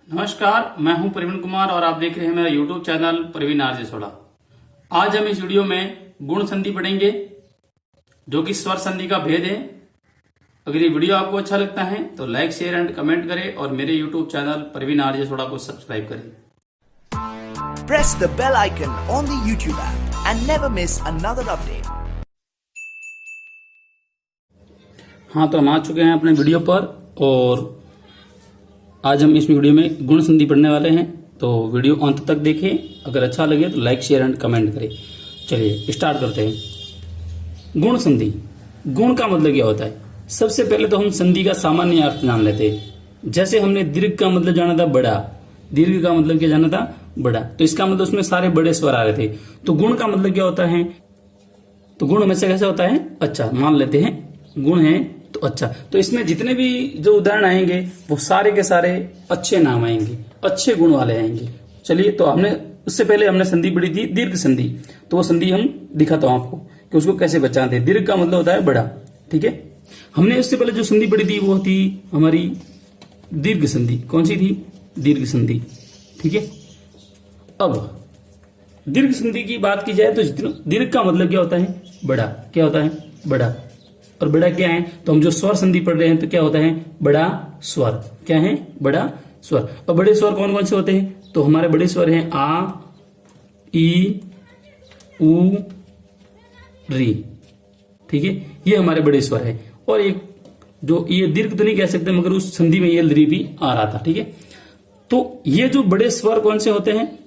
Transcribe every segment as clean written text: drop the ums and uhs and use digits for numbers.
नमस्कार, मैं हूं प्रवीण कुमार और आप देख रहे हैं मेरा YouTube channel Praveen RJ Soda. आज हम इस वीडियो में गुण संधि पढ़ेंगे जो कि स्वर संधि का भेद है। अगर ये वीडियो आपको अच्छा लगता है तो लाइक, शेयर एंड कमेंट करें और मेरे YouTube channel Praveen RJ Soda को सब्सक्राइब करें। Press the bell icon on the YouTube app and never miss another update. हाँ, तो हम आ चुके हैं अपने वीडियो पर और आज हम इस वीडियो में गुण संधि पढ़ने वाले हैं। तो वीडियो अंत तक देखें, अगर अच्छा लगे तो लाइक, शेयर एंड कमेंट करें। चलिए स्टार्ट करते हैं। गुण संधि, गुण का मतलब क्या होता है? सबसे पहले तो हम संधि का सामान्य अर्थ जान लेते हैं। जैसे हमने दीर्घ का मतलब जाना था बड़ा, दीर्घ का मतलब क्या जाना था? बड़ा। तो इसका मतलब उसमें सारे बड़े स्वर आ रहे थे। तो गुण का मतलब क्या होता है? तो गुण हमेशा कैसा होता है? अच्छा। मान लेते हैं गुण है तो अच्छा। तो इसमें जितने भी जो उदाहरण आएंगे वो सारे के सारे अच्छे नाम आएंगे, अच्छे गुण वाले आएंगे। चलिए, तो हमने उससे पहले हमने संधि पढ़ी थी दीर्घ संधि। तो वो संधि हम दिखाता हूं आपको कि उसको कैसे बचाते हैं। दीर्घ का मतलब होता है बड़ा, ठीक है। हमने उससे पहले जो संधि पढ़ी थी वो थी हमारी दीर्घ संधि। कौन सी थी? दीर्घ संधि, ठीक है। अब दीर्घ संधि की बात की जाए तो जितना दीर्घ का मतलब क्या होता है? बड़ा। क्या होता है? बड़ा। और बड़ा क्या है? तो हम जो स्वर संधि पढ़ रहे हैं तो क्या होता है? बड़ा स्वर। क्या है? बड़ा स्वर। और बड़े स्वर कौन कौन से होते हैं? तो हमारे बड़े स्वर हैं आ, ई, उ, री, ठीक है। ये हमारे बड़े स्वर है। और एक जो ये दीर्घ तो नहीं कह सकते मगर उस संधि में ये री भी आ रहा था, ठीक है। तो ये जो बड़े स्वर कौन से होते हैं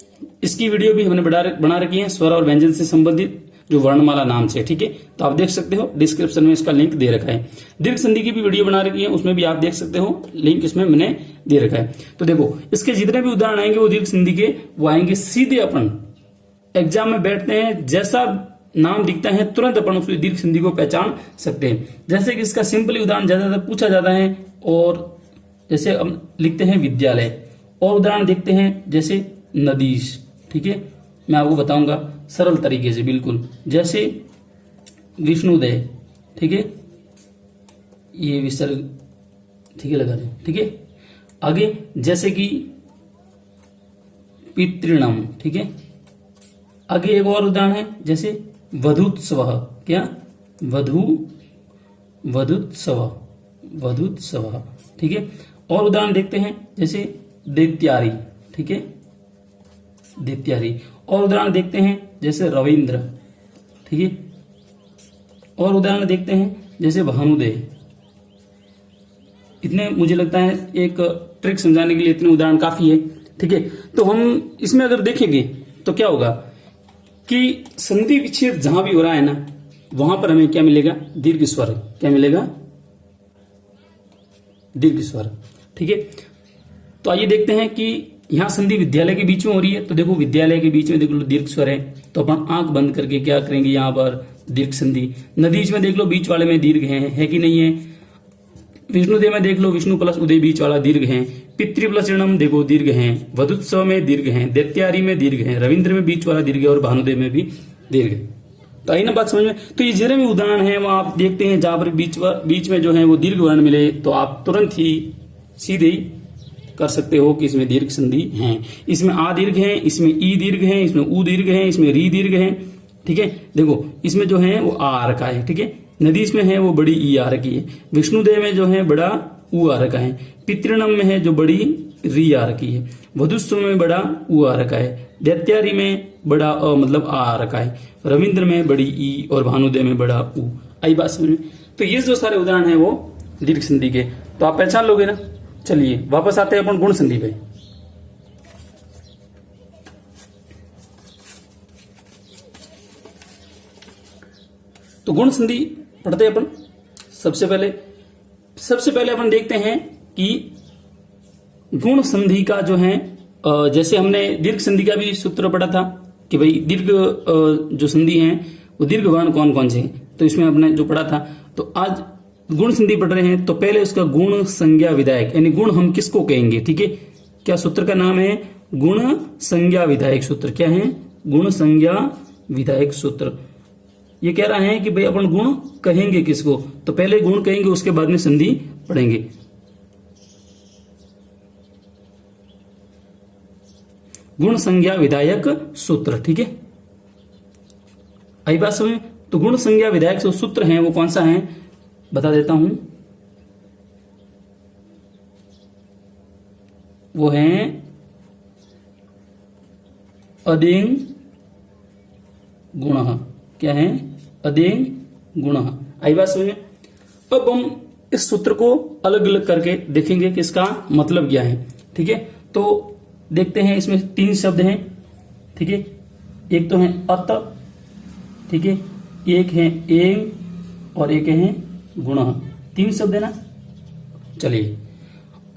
इसकी वीडियो भी हमने बना रखी है, स्वर और व्यंजन से संबंधित जो वर्णमाला नाम से, ठीक है। तो आप देख सकते हो, डिस्क्रिप्शन में इसका लिंक दे रखा है। दीर्घ संधि की भी वीडियो बना रखी है, उसमें भी आप देख सकते हो, लिंक इसमें मैंने दे रखा है। तो देखो, इसके जितने भी उदाहरण आएंगे वो दीर्घ संधि के वो आएंगे सीधे। अपन एग्जाम में बैठते हैं, जैसा नाम दिखता है तुरंत अपन उसकी दीर्घ संधि को पहचान सकते हैं। जैसे कि इसका सिंपली उदाहरण ज्यादातर पूछा जाता है। और जैसे हम लिखते हैं विद्यालय, और उदाहरण देखते हैं जैसे नदीश, ठीक है। मैं आपको बताऊंगा सरल तरीके से, बिल्कुल जैसे विष्णुदेव, ठीक है। ये विसर्ग, ठीक है, लगा दें, ठीक है। आगे जैसे कि पितृणम, ठीक है। आगे एक और उदाहरण है जैसे वधुत्सव। क्या? वधुत्सव, ठीक है। और उदाहरण देखते हैं जैसे दैत्यारी, ठीक है, दैत्यारी। और उदाहरण देखते हैं जैसे रविंद्र, ठीक है। और उदाहरण देखते हैं जैसे भानुदेव। इतने मुझे लगता है एक ट्रिक समझाने के लिए इतने उदाहरण काफी है, ठीक है। तो हम इसमें अगर देखेंगे तो क्या होगा कि संधि विच्छेद जहां भी हो रहा है ना, वहां पर हमें क्या मिलेगा? दीर्घ स्वर। क्या मिलेगा? दीर्घ स्वर, ठीक है। तो आइए देखते हैं कि यहां संधि विद्यालय के बीच में हो रही है। तो देखो, विद्यालय के बीच में देख लो दीर्घ स्वर है, तो अपन आंख बंद करके क्या करेंगे? यहां पर दीर्घ संधि। नदीज में देख लो बीच वाले में दीर्घ है कि नहीं है? विष्णुदेव में देख लो विष्णु प्लस उदय बीच वाला दीर्घ है। पितृ प्लस ऋणम देखो दीर्घ है। वधुत्सव में दीर्घ है। दैत्यारी में दीर्घ है। रविंद्र में बीच वाला दीर्घ है और भानुदेव में भी दीर्घ है। तो आई ना बात समझ में? तो ये जितने भी उदाहरण है वो आप देखते हैं जहां पर बीच में जो है वो दीर्घ वर्ण मिले तो आप तुरंत ही सीधे ही कर सकते हो कि इसमें दीर्घ संधि है। इसमें आ दीर्घ है, इसमें ई दीर्घ है, इसमें उ दीर्घ है, इसमें री दीर्घ है, ठीक है। देखो, इसमें जो है वो आ रखा है, ठीक है। नदीश में है वो बड़ी ई आ रखी है। विष्णुदेव में जो है बड़ा उ आ रखा है। पितृणम में है जो बड़ी री आ रखी है। वधुस्व में बड़ा उ आ रखा है। दैत्यारी में बड़ा अ मतलब आ रखा है। रविंद्र में बड़ी ई और भानुदेव में बड़ा उ। आई बात समझ में? तो ये जो सारे उदाहरण है वो दीर्घ संधि के, तो आप पहचान लोगे ना। चलिए वापस आते हैं अपन गुण संधि पे। तो गुण संधि पढ़ते हैं अपन। सबसे पहले अपन देखते हैं कि गुण संधि का जो है जैसे हमने दीर्घ संधि का भी सूत्र पढ़ा था कि भाई दीर्घ जो संधि है वो दीर्घ वर्ण कौन कौन से हैं। तो इसमें हमने जो पढ़ा था, तो आज गुण संधि पढ़ रहे हैं। तो पहले उसका गुण संज्ञा विधायक, यानी गुण हम किसको कहेंगे, ठीक है। क्या सूत्र का नाम है? गुण संज्ञा विधायक सूत्र। क्या है? गुण संज्ञा विधायक सूत्र। ये कह रहा है कि भाई अपन गुण कहेंगे किसको, तो पहले गुण कहेंगे उसके बाद में संधि पढ़ेंगे। गुण संज्ञा विधायक सूत्र। ठीक है, आई बात समझ में? तो गुण संज्ञा विधायक जो सूत्र हैं वो कौन सा है बता देता हूं, वो है अदेंग गुण। क्या है? अदेंग गुण। आई बात समझ में? अब हम इस सूत्र को अलग अलग करके देखेंगे कि इसका मतलब क्या है। ठीक है, तो देखते हैं, इसमें 3 शब्द हैं। ठीक है, एक तो है अत, ठीक है, एक है एंग और एक है गुण। 3 शब्द है ना। चलिए,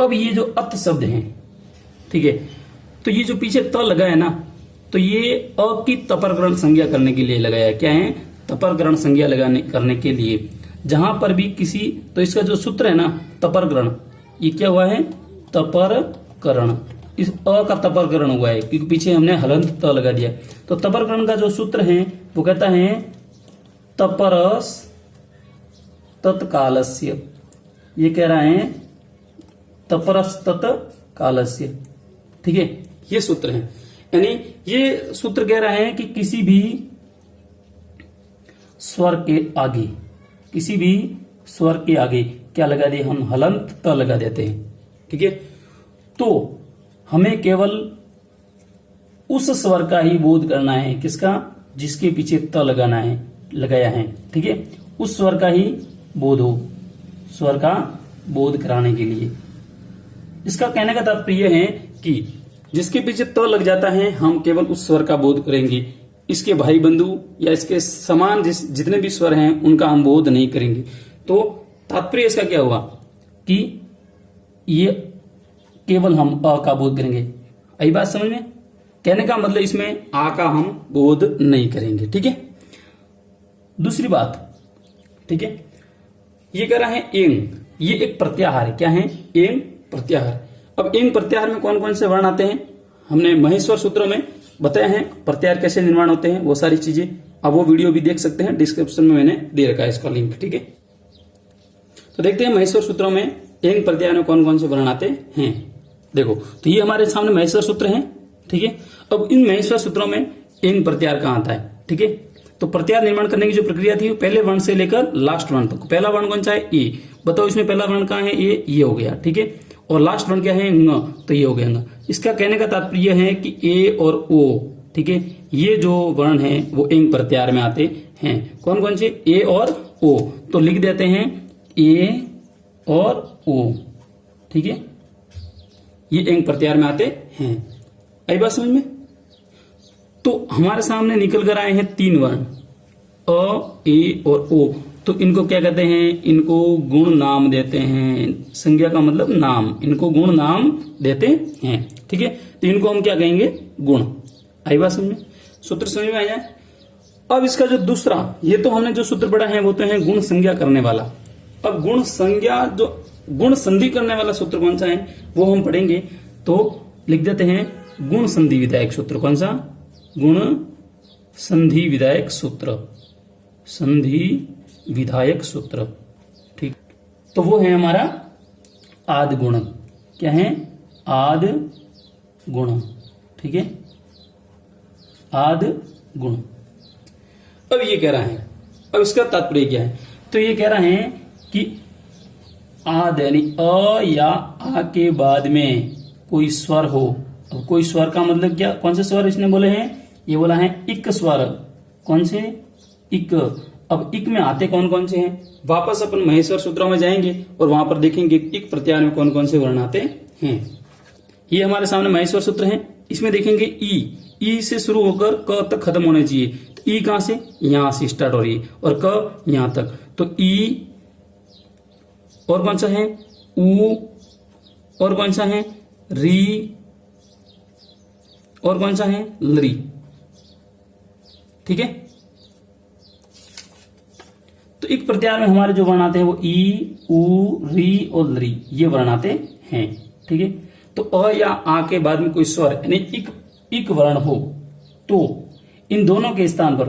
अब ये जो अत शब्द है, ठीक है, तो ये जो पीछे त लगा है ना, तो ये अ की तपरग्रहण संज्ञा करने के लिए लगाया है। क्या है? तपरग्रहण संज्ञा करने के लिए। जहां पर भी किसी, तो इसका जो सूत्र है ना तपरग्रहण, ये क्या हुआ है? तपरकरण। इस अ का तपरकरण हुआ है क्योंकि पीछे हमने हलंत त लगा दिया। तो तपरकरण का जो सूत्र है वो कहता है तपरस तत्कालस्य। ये कह रहा है तपरस तत्कालस्य। ठीक है, ये सूत्र है। यानी ये सूत्र कह रहा है कि किसी भी स्वर के आगे, किसी भी स्वर के आगे क्या लगा दिए हम? हलंत त लगा देते हैं। ठीक है, तो हमें केवल उस स्वर का ही बोध करना है। किसका? जिसके पीछे त लगाना है, लगाया है। ठीक है, उस स्वर का ही बोध हो, स्वर का बोध कराने के लिए। इसका कहने का तात्पर्य है कि जिसके पीछे त लग जाता है हम केवल उस स्वर का बोध करेंगे। इसके भाई बंधु या इसके समान जितने भी स्वर हैं उनका हम बोध नहीं करेंगे। तो तात्पर्य इसका क्या हुआ कि ये केवल हम अ का बोध करेंगे। आई बात समझ में? कहने का मतलब इसमें आ का हम बोध नहीं करेंगे। ठीक है, दूसरी बात, ठीक है, ये कह रहा है एंग, ये एक प्रत्याहार है। क्या है? एंग प्रत्याहार। अब एंग प्रत्याहार में कौन कौन से वर्ण आते हैं हमने महेश्वर सूत्रों में बताया है। प्रत्याहार कैसे निर्माण होते हैं वो सारी चीजें, अब वो वीडियो भी देख सकते हैं, डिस्क्रिप्शन में मैंने दे रखा है इसका लिंक। ठीक है, तो देखते हैं महेश्वर सूत्रों में एंग प्रत्याहार में कौन कौन से वर्ण आते हैं। देखो, तो ये हमारे सामने महेश्वर सूत्र है। ठीक है, अब इन महेश्वर सूत्रों में एंग प्रत्याहार कहां आता है? ठीक है, तो प्रत्याहार निर्माण करने की जो प्रक्रिया थी वो पहले वर्ण से लेकर लास्ट वर्ण तक। पहला वर्ण कौन सा है? ए। बताओ इसमें पहला वर्ण कहां है? ये हो गया। ठीक है, और लास्ट वर्ण क्या है? न। तो ये हो गया न। इसका कहने का तात्पर्य है कि ए और ओ, ठीक है, ये जो वर्ण है वो एंग प्रत्याहार में आते हैं। कौन कौन से? ए और ओ। तो लिख देते हैं ए और ओ। ठीक है, ये एंग प्रत्याहार में आते हैं। आई बात समझ में? तो हमारे सामने निकल कर आए हैं 3 वर्ण अ, ए और ओ। तो इनको क्या कहते हैं? इनको गुण नाम देते हैं। संज्ञा का मतलब नाम, इनको गुण नाम देते हैं। ठीक है, तो इनको हम क्या कहेंगे? गुण। आई बात समझ में? सूत्र समझ में आ जाए। अब इसका जो दूसरा, ये तो हमने जो सूत्र पढ़ा है वो तो है गुण संज्ञा करने वाला। अब गुण संज्ञा, जो गुण संधि करने वाला सूत्र कौन सा है वो हम पढ़ेंगे। तो लिख देते हैं गुण संधि विधायक सूत्र। कौन सा? गुण संधि विधायक सूत्र। संधि विधायक सूत्र। ठीक, तो वो है हमारा आदि गुण। क्या है? आदि गुण। ठीक है, आदि गुण। अब ये कह रहा है, अब इसका तात्पर्य क्या है? तो ये कह रहा है कि आद यानी अ या आ के बाद में कोई स्वर हो। अब कोई स्वर का मतलब क्या? कौन से स्वर इसने बोले हैं? ये बोला है इक स्वर। कौन से? इक। अब इक में आते कौन कौन से हैं? वापस अपन महेश्वर सूत्रों में जाएंगे और वहां पर देखेंगे इक प्रत्याहार में कौन कौन से वर्ण आते हैं। ये हमारे सामने महेश्वर सूत्र है। इसमें देखेंगे ई से शुरू होकर क तक खत्म होने चाहिए। तो ई कहां से? यहां से स्टार्ट हो रही है और क यहां तक। तो ई, और कौन सा है? ऊ, और कौन सा है? री, और कौन सा है? लरी। ठीक है, तो एक प्रत्याहार में हमारे जो वर्ण आते हैं वो ई, ऊ, री और लरी, ये वर्ण आते हैं। ठीक है, तो अ या आ के बाद में कोई स्वर यानी इक वर्ण हो तो इन दोनों के स्थान पर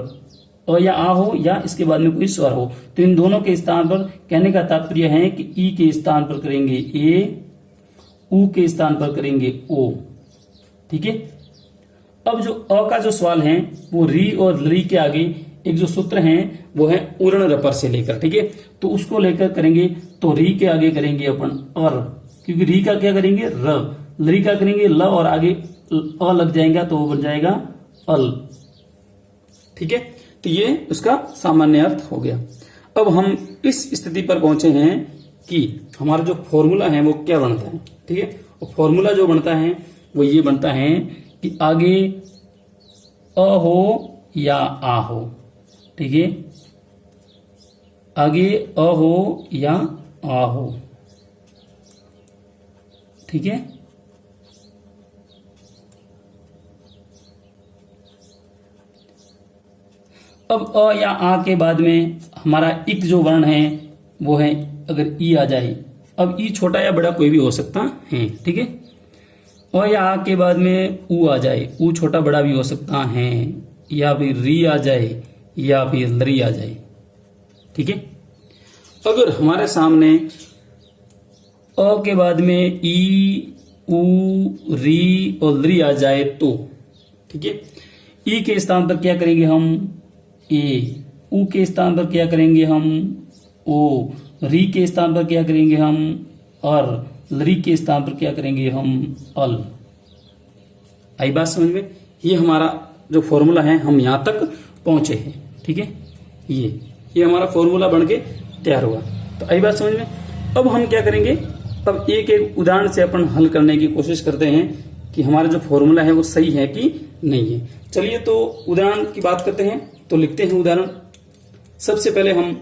अ या आ हो या इसके बाद में कोई स्वर हो, तो इन दोनों के स्थान पर कहने का तात्पर्य है कि ई के स्थान पर करेंगे ए, ऊ के स्थान पर करेंगे ओ। ठीक है, अब जो अ का जो सवाल है वो री और ली के आगे एक जो सूत्र है वो है उर्ण रपर से लेकर, ठीक है। तो उसको लेकर करेंगे तो री के आगे करेंगे अपन अर, क्योंकि री का क्या करेंगे र, ली का करेंगे ल और आगे अ लग जाएगा तो वो बन जाएगा अल, ठीक है। तो ये उसका सामान्य अर्थ हो गया। अब हम इस स्थिति पर पहुंचे हैं कि हमारा जो फॉर्मूला है वो क्या बनता है, ठीक है। और फॉर्मूला जो बनता है वो ये बनता है कि आगे अ हो या आ हो, ठीक है, आगे अ हो या आ हो, ठीक है। अब अ या आ के बाद में हमारा इक जो वर्ण है वो है अगर ई आ जाए, अब ई छोटा या बड़ा कोई भी हो सकता है, ठीक है। अ या आ के बाद में ऊ आ जाए, ऊ छोटा बड़ा भी हो सकता है, या फिर री आ जाए या फिर लरी आ जाए, ठीक है। अगर हमारे सामने अ के बाद में ई ऊ री और लरी आ जाए तो, ठीक है, ई के स्थान पर क्या करेंगे हम ए, ऊ के स्थान पर क्या करेंगे हम ओ, री के स्थान पर क्या करेंगे हम अर, लरी के स्थान पर क्या करेंगे हम अल। आई बात समझ में? ये हमारा जो फॉर्मूला है हम यहां तक पहुंचे हैं, ठीक है। ये हमारा फॉर्मूला बन के तैयार हुआ। तो आई बात समझ में? अब हम क्या करेंगे, अब एक एक उदाहरण से अपन हल करने की कोशिश करते हैं कि हमारा जो फॉर्मूला है वो सही है कि नहीं है। चलिए तो उदाहरण की बात करते हैं। तो लिखते हैं उदाहरण। सबसे पहले हम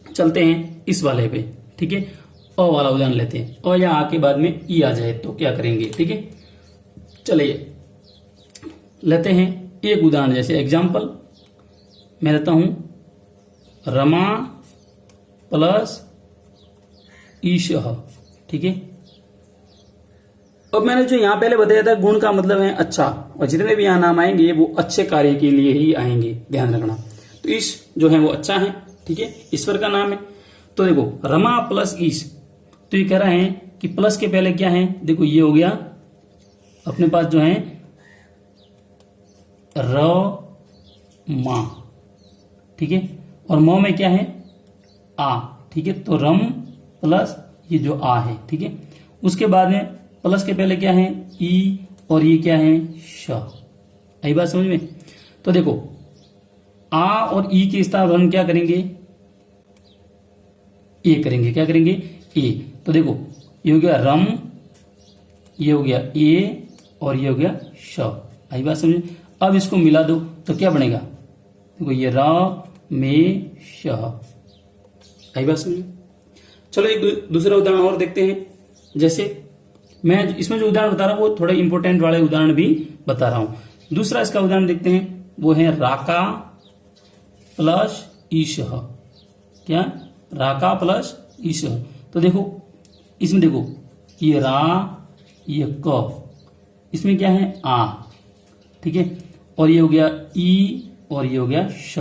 चलते हैं इस वाले पे, ठीक है। अ वाला उदाहरण लेते हैं। अ या आ के बाद में ई आ जाए तो क्या करेंगे, ठीक है। चलिए लेते हैं एक उदाहरण, जैसे एग्जाम्पल मैं लेता हूं रमा प्लस ईशः, ठीक है। अब मैंने जो यहां पहले बताया था गुण का मतलब है अच्छा, और जितने भी यहां नाम आएंगे वो अच्छे कार्य के लिए ही आएंगे, ध्यान रखना। तो ईश जो है वो अच्छा है, ठीक है, ईश्वर का नाम है। तो देखो रमा प्लस ईश, तो ये कह रहा है कि प्लस के पहले क्या है, देखो ये हो गया अपने पास जो है र मा, ठीक है, और म में क्या है आ, ठीक है। तो रम प्लस ये जो आ है, ठीक है। उसके बाद में प्लस के पहले क्या है ई, और ये क्या है श। आई बात समझ में? तो देखो आ और ई के स्थान पर हम क्या करेंगे, ए करेंगे, क्या करेंगे ए। तो देखो ये हो गया रम, ये हो गया ए, और ये हो गया श। आई बात समझ में? अब इसको मिला दो तो क्या बनेगा, देखो ये र में श। आई बात समझ में? चलो एक दूसरा उदाहरण और देखते हैं। जैसे मैं इसमें जो उदाहरण बता रहा हूं वो थोड़े इंपॉर्टेंट वाले उदाहरण भी बता रहा हूं। दूसरा इसका उदाहरण देखते हैं, वो है राका प्लस ईशः, क्या राका प्लस ईशः। तो देखो इसमें देखो ये रा, ये क, इसमें क्या है आ, ठीक है, और ये हो गया ई, और ये हो गया श।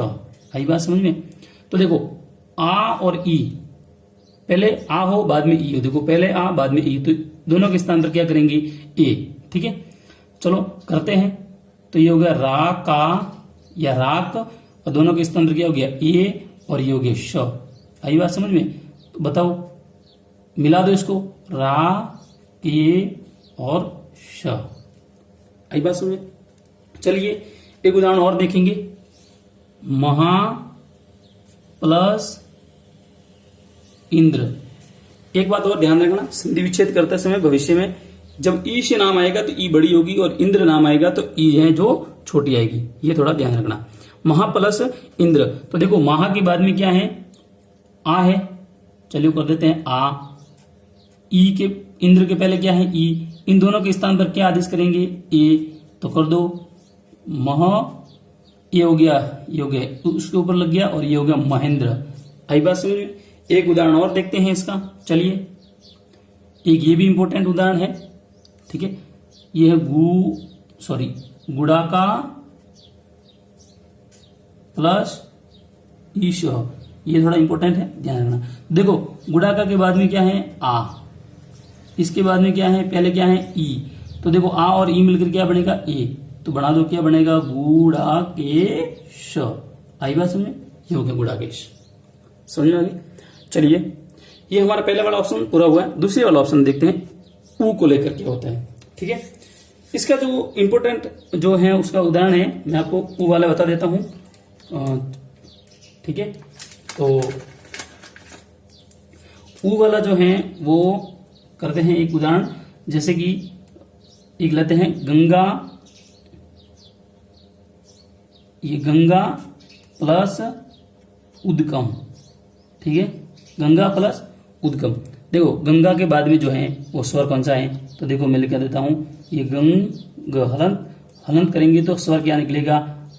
आई बात समझ में? तो देखो आ और ई, पहले आ हो बाद में ई हो, देखो पहले आ बाद में ई, तो दोनों के स्थान पर क्या करेंगे ए, ठीक है। चलो करते हैं। तो ये हो गया रा का या राक, और दोनों के स्थान पर क्या हो गया ए, और ये हो गया श। आई बात समझ में? तो बताओ मिला दो इसको, रा ए और श। आई बात समझ में? चलिए एक उदाहरण और देखेंगे। महा प्लस इंद्र। एक बात और ध्यान रखना, संधि विच्छेद करते समय भविष्य में जब ई से नाम आएगा तो ई बड़ी होगी, और इंद्र नाम आएगा तो ई है जो छोटी आएगी, ये थोड़ा ध्यान रखना। महा प्लस इंद्र, तो देखो महा के बाद में क्या है आ है, चलिए कर देते हैं आ। ई के इंद्र के पहले क्या है ई, इन दोनों के स्थान पर क्या आदेश करेंगे ए, तो कर दो मह, ये हो गया, ये हो गया उसके ऊपर लग गया, और ये हो गया महेंद्र। आई बात समझ में? एक उदाहरण और देखते हैं इसका। चलिए एक ये भी इंपॉर्टेंट उदाहरण है, ठीक है। ये है गुड़ाका प्लस ईश, ये थोड़ा इंपॉर्टेंट है, ध्यान रखना। देखो गुड़ाका के बाद में क्या है आ, इसके बाद में क्या है, पहले क्या है ई, तो देखो आ और ई मिलकर क्या बनेगा ए, तो बना दो, क्या बनेगा, गुड़ाकेश। आई बात समझ में, ये हो गया गुड़ाकेश। समझ में आ गई। चलिए, ये हमारा पहला वाला ऑप्शन पूरा हुआ है। दूसरे वाला ऑप्शन देखते हैं, ऊ को लेकर क्या होता है। ठीक है, इसका जो इंपोर्टेंट जो है उसका उदाहरण है, मैं आपको ऊ वाला बता देता हूं। ठीक है, तो ऊ वाला जो है वो करते हैं एक उदाहरण, जैसे कि एक लेते हैं गंगा, ये गंगा प्लस उद्गम। ठीक है, गंगा प्लस उद्गम। देखो गंगा के बाद में जो है वो स्वर कौन सा है, तो देखो मैं लिख देता हूं, ये गंग, हलंत करेंगे तो स्वर क्या निकलेगा,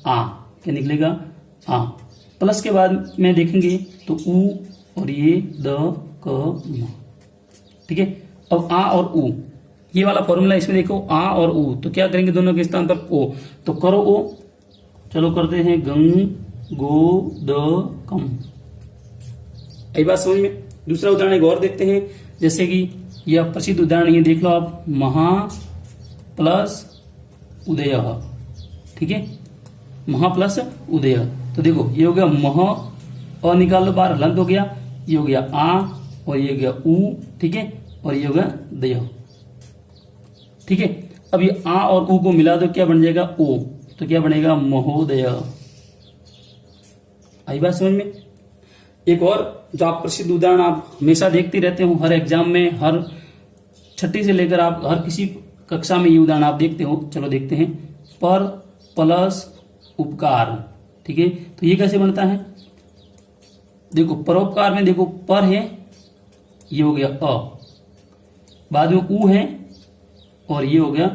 आ। क्या निकलेगा, आ। प्लस के बाद में देखेंगे तो ऊ और ये द क म। ठीक है, अब आ और ऊ, ये वाला फॉर्मूला इसमें देखो, आ और ऊ, तो क्या करेंगे दोनों के स्थान पर ओ, तो करो ओ। चलो करते हैं, गंग गो द कम। आई बात समझ में। दूसरा उदाहरण एक और देखते हैं, जैसे कि यह प्रसिद्ध उदाहरण ये देख लो आप, महा प्लस उदय। ठीक है, महा प्लस उदय, तो देखो ये हो गया मह, और निकाल लो बाहर, हलंत हो गया, ये हो गया आ, और ये हो गया ऊ। ठीक है, और ये हो गया दय। ठीक है, अब ये आ और ऊ को मिला दो, क्या बन जाएगा, ओ, तो क्या बनेगा, महोदय। आई बात समझ में। एक और जो आप प्रसिद्ध उदाहरण आप हमेशा देखते रहते हो, हर एग्जाम में, हर छठी से लेकर आप हर किसी कक्षा में ये उदाहरण आप देखते हो। चलो देखते हैं, पर प्लस उपकार। ठीक है, तो ये कैसे बनता है, देखो परोपकार में देखो पर है, ये हो गया अ, बाद में ऊ है, और ये हो गया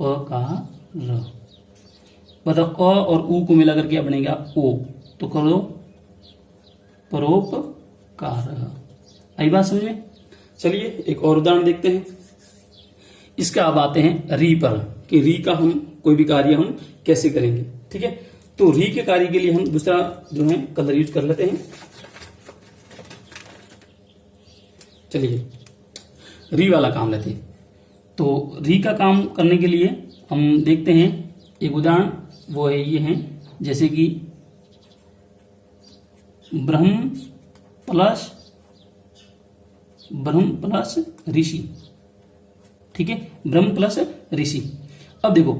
पकार। बताओ अ और ऊ को मिलाकर क्या बनेगा, ओ, तो करो परोपकार। आई बात समझ में। चलिए एक और उदाहरण देखते हैं। इसका अब आते हैं री पर, कि री का हम कोई भी कार्य हम कैसे करेंगे। ठीक है, तो री के कार्य के लिए हम दूसरा जो है कलर यूज कर लेते हैं। चलिए री वाला काम लेते हैं। तो री का काम करने के लिए हम देखते हैं एक उदाहरण, वो है ये है, जैसे कि ब्रह्म प्लस ऋषि। ठीक है, ब्रह्म प्लस ऋषि। अब देखो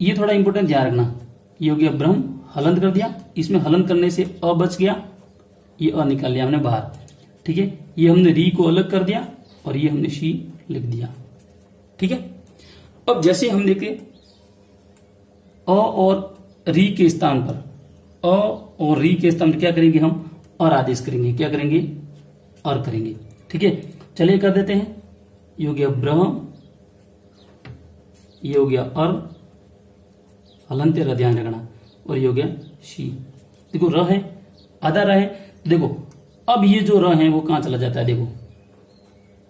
ये थोड़ा इंपोर्टेंट ध्यान रखना, ये हो गया ब्रह्म, हलंत कर दिया, इसमें हलंत करने से अ बच गया, ये अ निकाल लिया हमने बाहर। ठीक है, ये हमने री को अलग कर दिया, और ये हमने शी लिख दिया। ठीक है, अब जैसे हम देखें अ और री के स्थान पर, अ और री के स्थान पर क्या करेंगे हम, और आदेश करेंगे, क्या करेंगे, और करेंगे। ठीक है, चलिए कर देते हैं, ये हो गया ब्रह्म, ये हो गया अर, हलंत र ध्यान रखना, और ये हो गया शी। देखो र है, आधा र है, देखो अब ये जो र है वो कहां चला जाता है, देखो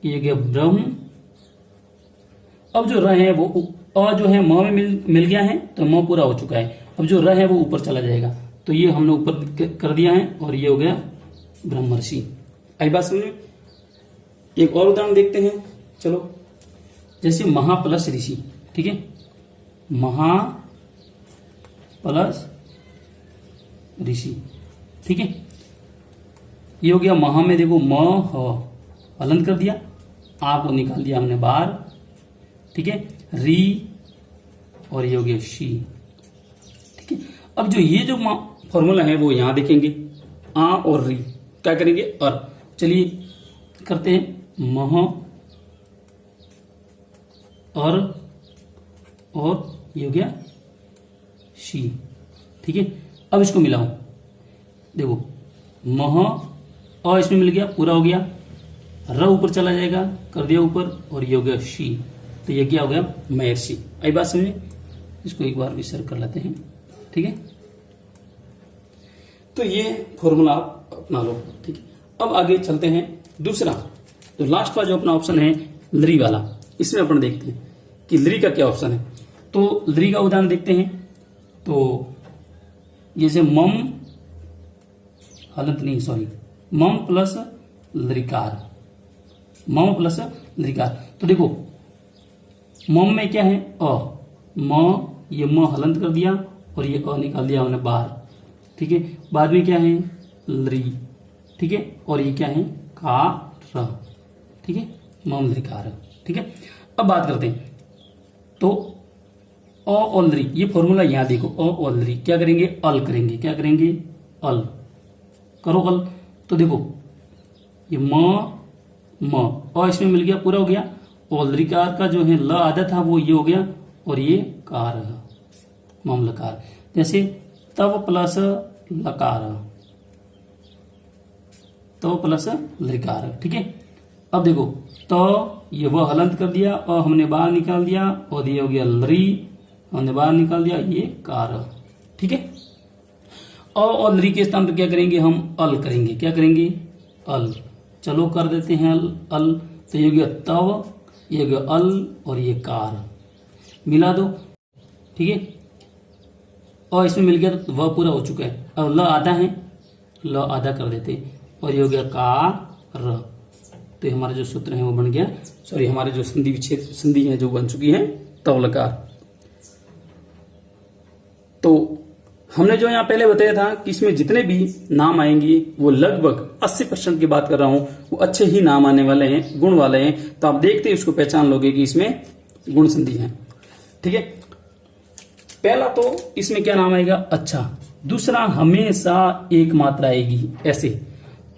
ये हो गया ब्रह्म, अब जो र है वो अ जो है म में मिल गया है, तो म पूरा हो चुका है, अब जो र है वो ऊपर चला जाएगा, तो ये हमने ऊपर कर दिया है, और ये हो गया ब्रह्मर्षि। आई बात समझ में। एक और उदाहरण देखते हैं, चलो जैसे महा प्लस ऋषि। ठीक है, महा प्लस ऋषि। ठीक है, ये हो गया महा में देखो म ह, हलंत कर दिया, आ को निकाल दिया हमने बाहर। ठीक है, री, और ये हो गया शी। ठीक है, अब जो ये जो फॉर्मूला है वो यहां देखेंगे, आ और री क्या करेंगे, और चलिए करते हैं, मह और ये हो गया शी। ठीक है, अब इसको मिलाओ, देखो मह, अ इसमें मिल गया, पूरा हो गया, र ऊपर चला जाएगा, कर दिया ऊपर, और ये हो गया शी, तो ये क्या हो गया, महर्षि। आई बात समझे। इसको एक बार विसर्ग कर लेते हैं। ठीक है, तो ये फॉर्मूला आप अपना लो। ठीक है, अब आगे चलते हैं दूसरा, तो लास्ट का जो अपना ऑप्शन है लरी वाला, इसमें अपन देखते हैं कि लरी का क्या ऑप्शन है। तो लरी का उदाहरण देखते हैं, तो जैसे मम, हलंत नहीं, सॉरी, मम प्लस लरिकार, मम प्लस लरिकार। तो देखो मम में क्या है, अ, ये म हलंत कर दिया और ये अ निकाल दिया हमने बाहर, ठीक है। बाद में क्या है लरी, ठीक है, और ये क्या है कार, ठीक है, ममलिकार, ठीक है। अब बात करते हैं तो अ और लरी, ये फॉर्मूला यहां देखो, अ और लरी क्या करेंगे अल करेंगे, क्या करेंगे अल, करो अल। तो देखो ये म अ इसमें मिल गया, पूरा हो गया, और लरीकार का जो है ल आधा था वो ये हो गया, और ये कार ममलकार। जैसे तव प्लस लकार, तव प्लस लकार, ठीक है। अब देखो तो ये वह हलंत कर दिया, और हमने बाहर निकाल दिया, और ये हो गया लरी, हमने बाहर निकाल दिया, ये कार, ठीक है। और लरी के स्थान पर क्या करेंगे हम अल करेंगे, क्या करेंगे अल, चलो कर देते हैं अल। तो ये हो गया तव, ये हो गया अल, और ये कार मिला दो, ठीक है। और इसमें मिल गया तो वह पूरा हो चुका है। अब ल आधा है, ल आधा कर देते, और ये हो गया कार। तो हमारा जो सूत्र है वो बन गया, सॉरी हमारे जो संधि विच्छेद संधि है जो बन चुकी है तवलकार। तो हमने जो यहाँ पहले बताया था कि इसमें जितने भी नाम आएंगे वो लगभग 80% की बात कर रहा हूं, वो अच्छे ही नाम आने वाले हैं, गुण वाले हैं। तो आप देखते ही उसको पहचान लोगे कि इसमें गुण संधि है, ठीक है। पहला तो इसमें क्या नाम आएगा अच्छा, दूसरा हमेशा एक मात्रा आएगी ऐसे।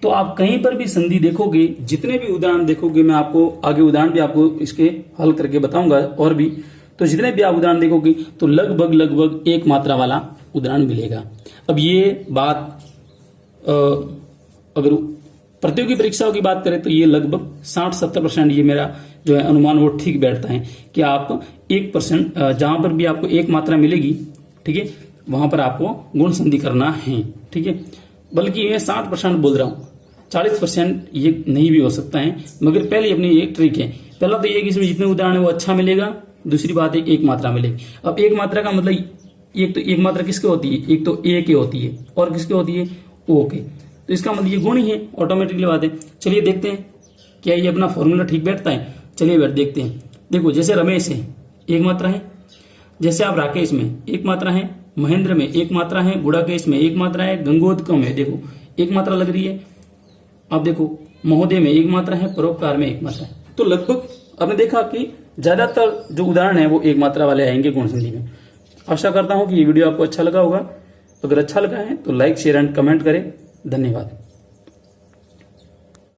तो आप कहीं पर भी संधि देखोगे, जितने भी उदाहरण देखोगे, मैं आपको आगे उदाहरण भी आपको इसके हल करके बताऊंगा और भी, तो जितने भी आप उदाहरण देखोगे तो लगभग एक मात्रा वाला उदाहरण मिलेगा। अब ये बात अगर प्रतियोगी परीक्षाओं की बात करें तो ये लगभग 60-70% ये मेरा जो है अनुमान वो ठीक बैठता है कि आप 1% जहां पर भी आपको एक मात्रा मिलेगी, ठीक है, वहां पर आपको गुण संधि करना है, ठीक है। बल्कि मैं 60% बोल रहा हूं, 40% ये नहीं भी हो सकता है, मगर पहले अपनी एक ट्रिक है। पहला तो ये कि इसमें जितने उदाहरण है वो अच्छा मिलेगा, दूसरी बात है एक मात्रा मिलेगी। अब एक मात्रा का मतलब एक तो एक मात्रा किसके होती है, एक तो ए के होती है और किसके होती है ओ के, तो इसका मतलब ये गुण ही है, ऑटोमेटिकली बात है। चलिए देखते हैं क्या ये अपना फॉर्मूला ठीक बैठता है। चलिए बैठ देखते हैं। देखो जैसे रमेश है एक मात्रा है, जैसे आप राकेश में एक मात्रा है, महेंद्र में एक मात्रा है, गुड़ाकेश में एक मात्रा है, गंगोदकम है देखो एक मात्रा लग रही है। अब देखो महोदय में एक मात्रा है, परोपकार में एक मात्रा है। तो लगभग आपने देखा कि ज्यादातर जो उदाहरण है वो एक मात्रा वाले आएंगे गुण संधि में। आशा करता हूं कि ये वीडियो आपको अच्छा लगा होगा। अगर अच्छा लगा है तो लाइक शेयर एंड कमेंट करें। धन्यवाद।